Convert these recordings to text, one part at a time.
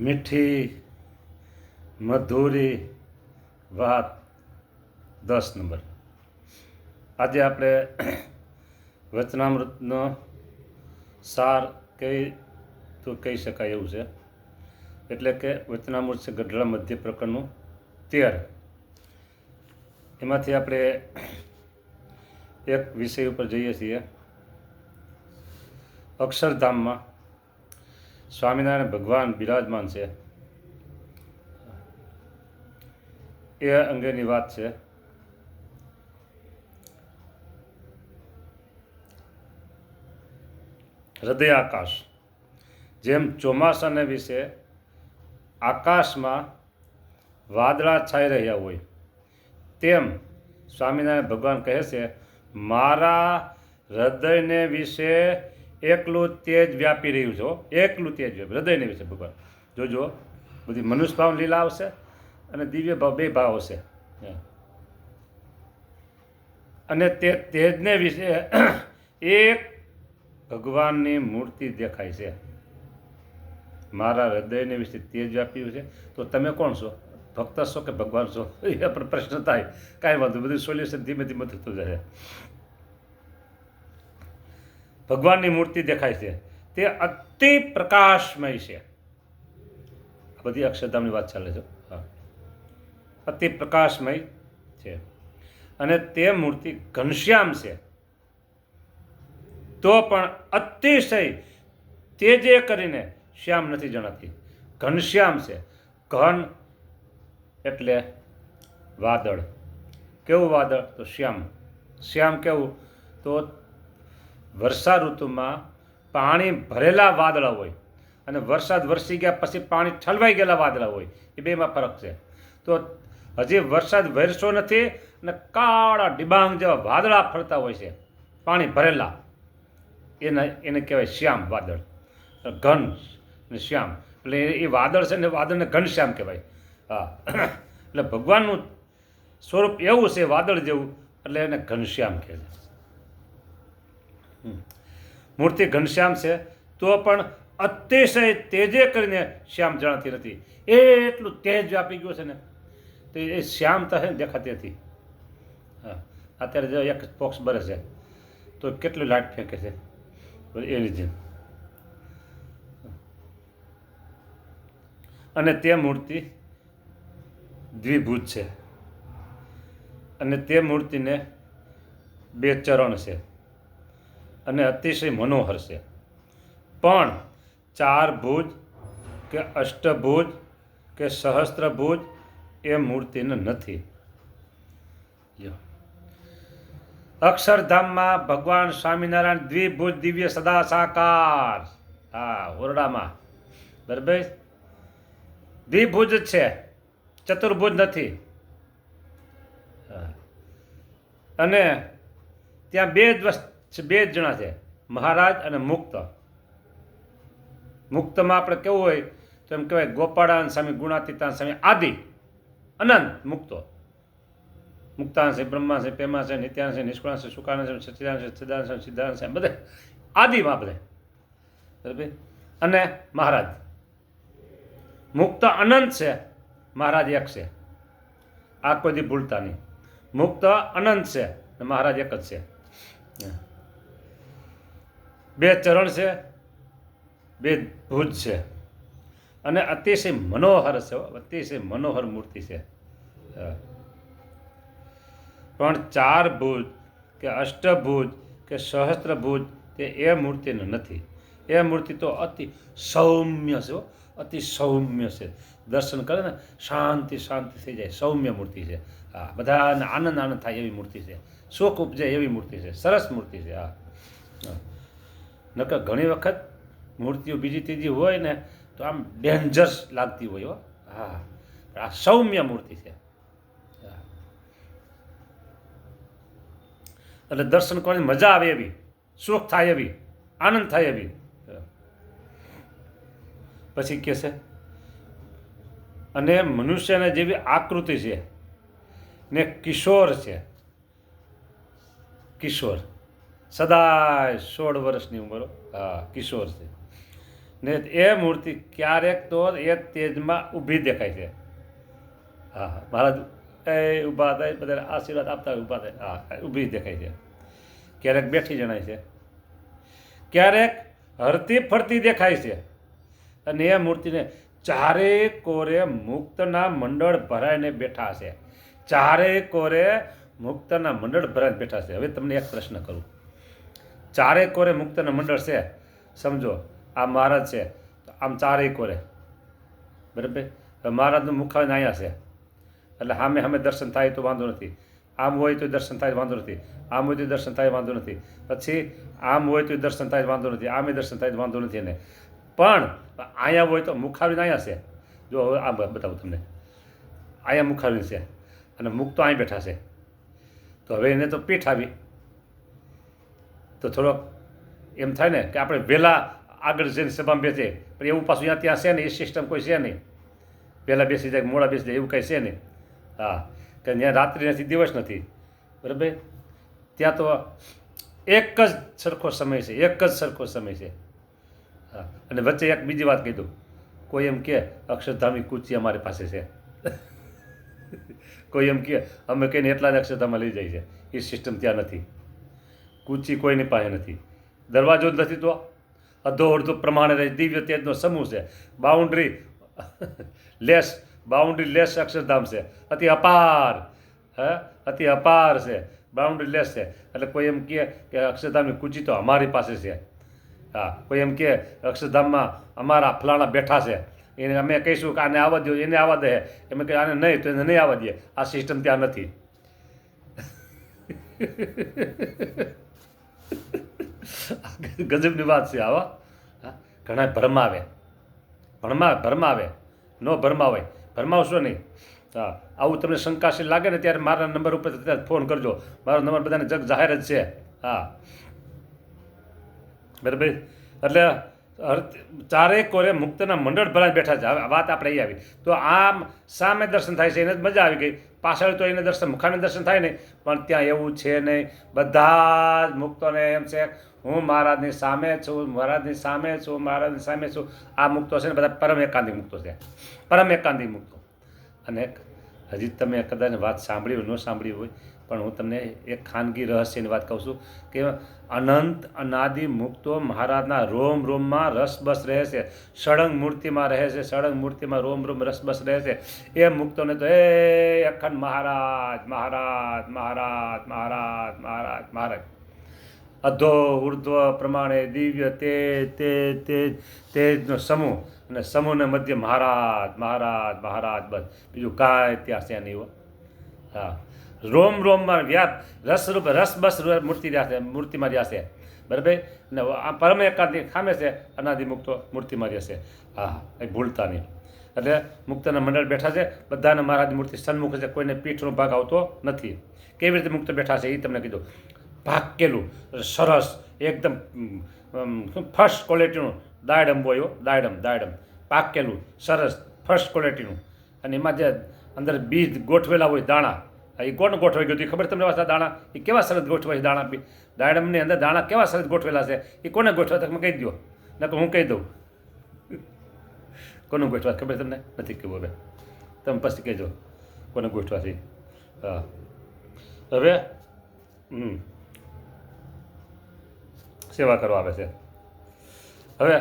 મીઠી મધુરી વાત 10 નંબર. આજે આપણે વચનામૃતનો સાર કહી શકાય એવું છે. એટલે કે વચનામૃત છે ગઢડા મધ્ય પ્રકરણનું 13. એમાંથી આપણે એક વિષય ઉપર જઈએ છીએ. અક્ષરધામમાં સ્વામિનારાયણ ભગવાન બિરાજમાન છે એ અંગેની વાત છે. હૃદય આકાશ, જેમ ચોમાસાને વિશે આકાશમાં વાદળા છાઈ રહ્યા હોય તેમ સ્વામિનારાયણ ભગવાન કહે છે મારા હૃદયને વિશે એકલું તેજ વ્યાપી રહ્યું છે. એકલું તેજ હૃદયને વિશે ભગવાન જોજો. બધી મનુષ્ય ભાવ લીલા આવશે અને દિવ્ય ભાવ, બે ભાવ હશે. અને તે તેજને વિશે એક ભગવાનની મૂર્તિ દેખાય છે. મારા હૃદયને વિશે તેજ વ્યાપ્યું છે. તો તમે કોણ છો? ભક્ત છો કે ભગવાન છો? એ પણ પ્રશ્ન થાય. કાંઈ વાંધો, બધું સોલ્યુશન ધીમે ધીમે થતું જાય. ભગવાનની મૂર્તિ દેખાય છે. તે અતિ પ્રકાશમય છે. આ બધી અક્ષરધામની વાત ચાલે છે. હા, અતિ પ્રકાશમય છે. અને તે મૂર્તિ ઘનશ્યામ છે. તો પણ અતિશય તેજે કરીને શ્યામ નથી જણાતી. ઘનશ્યામ છે. ઘન એટલે વાદળ. કેવું વાદળ? તો શ્યામ. શ્યામ કેવું? તો વર્ષા ઋતુમાં પાણી ભરેલા વાદળા હોય અને વરસાદ વરસી ગયા પછી પાણી ઠલવાઈ ગયેલા વાદળા હોય. એ બેમાં ફરક છે. તો હજી વરસાદ વરસ્યો નથી અને કાળા ડિબાંગ જેવા વાદળા ફરતા હોય છે પાણી ભરેલા. એને કહેવાય શ્યામ વાદળ. ઘન ને શ્યામ એટલે એ વાદળ છે ને, વાદળને ઘનશ્યામ કહેવાય. હા, એટલે ભગવાનનું સ્વરૂપ એવું છે વાદળ જેવું, એટલે એને ઘનશ્યામ કહે છે. મૂર્તિ ઘનશ્યામ છે તો પણ અતિશય તેજે કરીને શ્યામ જણાતી નથી. એટલું તેજ વ્યાપી ગયું છે ને, તો એ શ્યામતા છે ને દેખાતી હતી. હા, અત્યારે જો એક પોક્ષ બરે છે તો કેટલી લાઈટ ફેંકે છે એ રીતે. અને તે મૂર્તિ દ્વિભુજ છે. અને તે મૂર્તિને 2 ચરણ છે અને અતિશય મનોહર છે. પણ 4 ભુજ કે અષ્ટભુજ કે સહસ્ત્રભુજ એ મૂર્તિને નથી. અક્ષરધામમાં ભગવાન સ્વામિનારાયણ દ્વિભુજ દિવ્ય સદા સાકાર. હા, ઓરડામાં બરાબર દ્વિભુજ જ છે, ચતુર્ભુજ નથી. અને ત્યાં બે જ જણા છે, મહારાજ અને મુક્ત. મુક્તમાં આપણે કેવું હોય તો એમ કહેવાય ગોપાળાન સ્વામી, ગુણાતીતાન સ્વામી, આદિ અનંત મુક્તો. મુક્તાન છે, બ્રહ્મા છે, પેમા છે, નિત્યાન છે, નિષ્કુળાન છે, સુકાન છે, સચ્ચિદાન છે, સિદ્ધાંત છે, સિદ્ધાંત છે, બધે આદિમાં બધે. બરાબર. અને મહારાજ મુક્ત અનંત છે, મહારાજ એક છે. આ કોઈ દી ભૂલતા નહીં. મુક્ત અનંત છે અને મહારાજ એક જ છે. 2 ચરણ છે, 2 ભુજ છે અને અતિશય મનોહર છે. અતિશય મનોહર મૂર્તિ છે. પણ 4 ભુજ કે અષ્ટભુજ કે સહસ્ત્રભુજ તે એ મૂર્તિને નથી. એ મૂર્તિ તો અતિ સૌમ્ય છે. અતિ સૌમ્ય છે. દર્શન કરે ને શાંતિ થઈ જાય. સૌમ્ય મૂર્તિ છે. હા, બધાને આનંદ થાય એવી મૂર્તિ છે. સુખ ઉપજે એવી મૂર્તિ છે. સરસ મૂર્તિ છે. હા, નકર ઘણી વખત મૂર્તિઓ બીજી ત્રીજી હોય ને તો આમ ડેન્જરસ લાગતી હોય. હા, આ સૌમ્ય મૂર્તિ છે. એટલે દર્શન કરવાની મજા આવે એવી, સુખ થાય એવી, આનંદ થાય એવી. પછી કહે છે અને મનુષ્યને જેવી આકૃતિ છે ને કિશોર છે. કિશોર સદાય 16 વર્ષની ઉંમર. હા, કિશોર છે. ને એ મૂર્તિ ક્યારેક તો એ તેજમાં ઊભી દેખાય છે. હા હા, મહારાજ એ ઊભા થાય, બધા આશીર્વાદ આપતા હોય, ઊભા થાય, હા ઊભી દેખાય છે. ક્યારેક બેઠી જણાય છે, ક્યારેક હરતી ફરતી દેખાય છે. અને એ મૂર્તિને ચારે કોરે મુક્તના મંડળ ભરાઈને બેઠા છે. ચારે કોરે મુક્તના મંડળ ભરાઈને બેઠા છે. હવે તમને એક પ્રશ્ન કરું, ચારે કોરે મુક્તના મંડળ છે, સમજો આ મહારાજ છે, આમ ચારે કોરે, બરાબર. મહારાજનું મુખાને અહીંયા છે, એટલે સામે સામે દર્શન થાય તો વાંધો નથી, આમ હોય તો દર્શન થાય વાંધો નથી, આમ હોય તો દર્શન થાય વાંધો નથી, પછી આમ હોય તો દર્શન થાય વાંધો નથી, આમે દર્શન થાય વાંધો નથી. એને પણ અહીંયા હોય તો મુખાવીને અહીંયા છે. જો હવે આ બતાવું તમને, અહીંયા મુખાવી છે અને મુખ તો અહીં બેઠા છે. તો હવે એને તો પીઠ આવી, તો થોડોક એમ થાય ને કે આપણે વહેલા આગળ જઈને સભામાં બેસીએ, પણ એવું પાછું અહીંયા ત્યાં છે ને, એ સિસ્ટમ કોઈ છે નહીં. પહેલાં બેસી જાય, મોડા બેસી જાય, એવું કંઈ છે નહીં. હા, કે ત્યાં રાત્રિ નથી, દિવસ નથી, બરાબર. ત્યાં તો એક જ સરખો સમય છે, એક જ સરખો સમય છે. હા, અને વચ્ચે એક બીજી વાત કહી દઉં, કોઈ એમ કે અક્ષરધામની કૂચી અમારી પાસે છે, કોઈ એમ કે અમે કહીને એટલા જ અક્ષરધામમાં લઈ જાય છે, એ સિસ્ટમ ત્યાં નથી. કૂચી કોઈની પાસે નથી, દરવાજો જ નથી, તો અડધો અડધો પ્રમાણે રહે. દિવ્ય તેજનો સમૂહ છે, boundary less, boundary less Akshardham છે, અતિ અપાર, હે અતિ અપાર છે, બાઉન્ડ્રી લેસ છે. એટલે કોઈ એમ કે અક્ષરધામની કૂચી તો અમારી પાસે છે. હા, કોઈ એમ કે અક્ષરધામમાં અમારા ફલાણા બેઠા છે, એને અમે કહીશું કે આને આવવા દો, એને આવવા દે, એમ કે આને નહીં તો એને નહીં આવવા દે. આ સિસ્ટમ ત્યાં નથી. ગજબની વાત છે આવા. હા, ઘણા ભરમાવે, ભરમાવે, ન ભરમાવે, ભરમાવશો નહીં. હા, આવું તમને શંકાશીલ લાગે ને ત્યારે મારા નંબર ઉપર અત્યારે ફોન કરજો. મારો નંબર બધાને જગ જાહેર જ છે. હા, બરાબર. એટલે ચારે કોરે મુક્તના મંડળ ભરાઈને બેઠા છે. હવે વાત આપણે અહીં આવી, તો આમ સામે દર્શન થાય છે, એને જ મજા આવી ગઈ. પાછળ તો એને દર્શન, મુખાને દર્શન થાય નહીં, પણ ત્યાં એવું છે નહીં. બધા જ મુક્તોને એમ છે, હું મહારાજની સામે છું, મહારાજની સામે છું, મહારાજની સામે છું. આ મુક્તો છે ને બધા પરમ એકાંતિક મુક્તો છે, પરમ એકાંતિક મુક્તો. અને હજી તમે કદાચ વાત સાંભળી હોય, ન સાંભળી હોય, પણ હું તમને એક ખાનગી રહસ્યની વાત કહું છું કે અનંત અનાદિ મુક્તો મહારાજના રોમ રોમમાં રસબસ રહે છે, સળંગ મૂર્તિમાં રહે છે, સળંગ મૂર્તિમાં રોમ રોમ રસબસ રહે છે. એ મુક્તોને તો એ અખંડ મહારાજ મહારાજ મહારાજ મહારાજ મહારાજ મહારાજ, અધો ઉર્ધ્વ પ્રમાણે દિવ્ય તેજનો સમૂહ, અને સમૂહને મધ્ય મહારાજ મહારાજ મહારાજ, બસ બીજું કાંઈ ત્યાં છે નહીં. હા, રોમ રોમમાં વ્યાપ રસરૂપ રસબસ મૂર્તિ રહ્યા છે, મૂર્તિમાં રહ્યા છે, બરાબર. ને આ પરમ એકાંતિક ખામે છે, અનાદિ મુક્તો મૂર્તિમાં રહેશે. હા, એ ભૂલતા નહીં. એટલે મુક્તના મંડળ બેઠા છે, બધાને મહારાજની મૂર્તિ સન્મુખ છે, કોઈને પીઠનો ભાગ આવતો નથી. કેવી રીતે મુક્ત બેઠા છે એ તમને કીધું. ભાગકેલું સરસ એકદમ ફર્સ્ટ ક્વોલિટીનું દાયડમ હોય, દાયડમ પાકેલું સરસ ફર્સ્ટ ક્વોલિટીનું. અને એમાં જે અંદર બીજ ગોઠવેલા હોય, દાણા, એ કોણ ગોઠવાઈ ગયું ખબર તમને? વાંચતા દાણા એ કેવા સરસ ગોઠવાય, દાણા બી દાયડમની અંદર દાણા કેવા સરસ ગોઠવેલા છે, એ કોને ગોઠવા તમે કહી દો, નકર હું કહી દઉં. કોનું ગોઠવા ખબર તમને નથી કહેવું? હવે તમે પછી કહેજો કોને ગોઠવા છે. હા, હવે સેવા કરવા આવે છે. હવે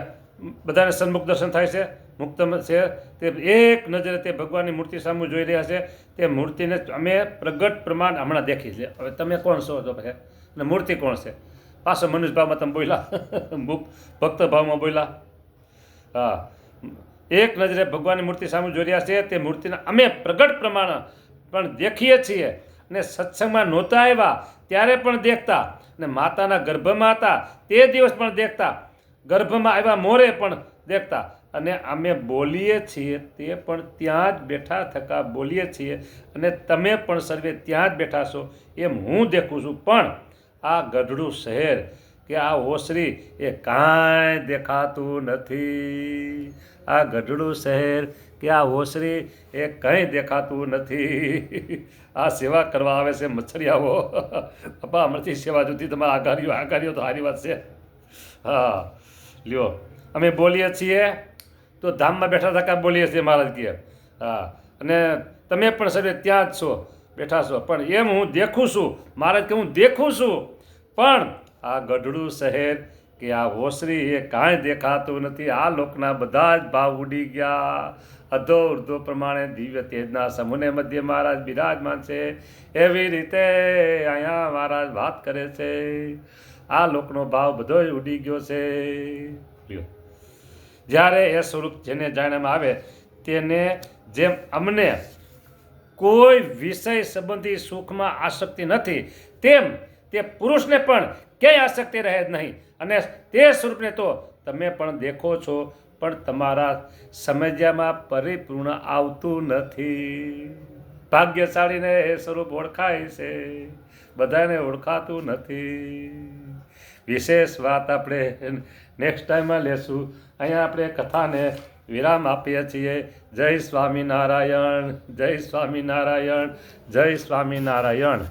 બધાને સન્મુખ દર્શન થાય છે, મુક્ત છે. તે એક નજરે તે ભગવાનની મૂર્તિ સામે જોઈ રહ્યા છે. તે મૂર્તિને અમે પ્રગટ પ્રમાણ હમણાં દેખી છે. હવે તમે કોણ છો તો પછી, અને મૂર્તિ કોણ છે? પાછો મનુષ્ય ભાવમાં તમે બોલ્યા, ભક્ત ભાવમાં બોલ્યા. હા, એક નજરે ભગવાનની મૂર્તિ સામે જોઈ રહ્યા છે. તે મૂર્તિને અમે પ્રગટ પ્રમાણ પણ દેખીએ છીએ, અને સત્સંગમાં નહોતા આવ્યા ત્યારે પણ દેખતા, ને માતાના ગર્ભમાં હતા તે દિવસ પણ દેખતા, ગર્ભમાં આવ્યા મોરે પણ દેખતા, અને અમે બોલીએ છીએ તે પણ ત્યાં જ બેઠા થકા બોલીએ છીએ, અને તમે પણ સર્વે ત્યાં જ બેઠા છો એમ હું દેખું છું. પણ આ ગઢડું શહેર કે આ ઓસરી એ કાંઈ દેખાતું નથી. આ ગઢડું શહેર કે આ ઓસરી એ કંઈ દેખાતું નથી. આ સેવા કરવા આવે છે મચ્છરિયાઓ. પપ્પા અમારથી સેવા જોતી તમારા આગારીઓ તો સારી વાત છે. હા, લ્યો અમે બોલીએ છીએ તો ધામમાં બેઠા થકા બોલીએ છીએ મહારાજ કહે. હા, અને તમે પણ સર્વે ત્યાં જ છો, બેઠા છો, પણ એમ હું દેખું છું. મહારાજ કે હું દેખું છું, પણ આ ગઢડું શહેર કે આ ઓસરી એ કાંઈ દેખાતું નથી. આ લોકના બધા જ ભાવ ઉડી ગયા. અધો ઉર્ધો પ્રમાણે દિવ્ય તેજના સમૂહને મધ્ય મહારાજ બિરાજમાન છે. એવી રીતે અહીંયા મહારાજ વાત કરે છે. આ લોકનો ભાવ બધો ઉડી ગયો છે. જ્યારે એ સ્વરૂપ જેને જાણવામાં આવે તેને જેમ અમને કોઈ વિષય સંબંધી સુખમાં આસક્તિ નથી, તેમ તે પુરુષને પણ ક્યાંય આસક્તિ રહે જ નહીં. અને તે સ્વરૂપને તો તમે પણ દેખો છો, પણ તમારા સમજ્યામાં પરિપૂર્ણ આવતું નથી. ભાગ્યશાળીને એ સ્વરૂપ ઓળખાય છે, બધાને ઓળખાતું નથી. વિશેષ વાત આપણે નેક્સ્ટ ટાઈમમાં લેશું. અહીંયા આપણે કથાને વિરામ આપીએ છીએ. જય સ્વામિનારાયણ, જય સ્વામિનારાયણ, જય સ્વામિનારાયણ.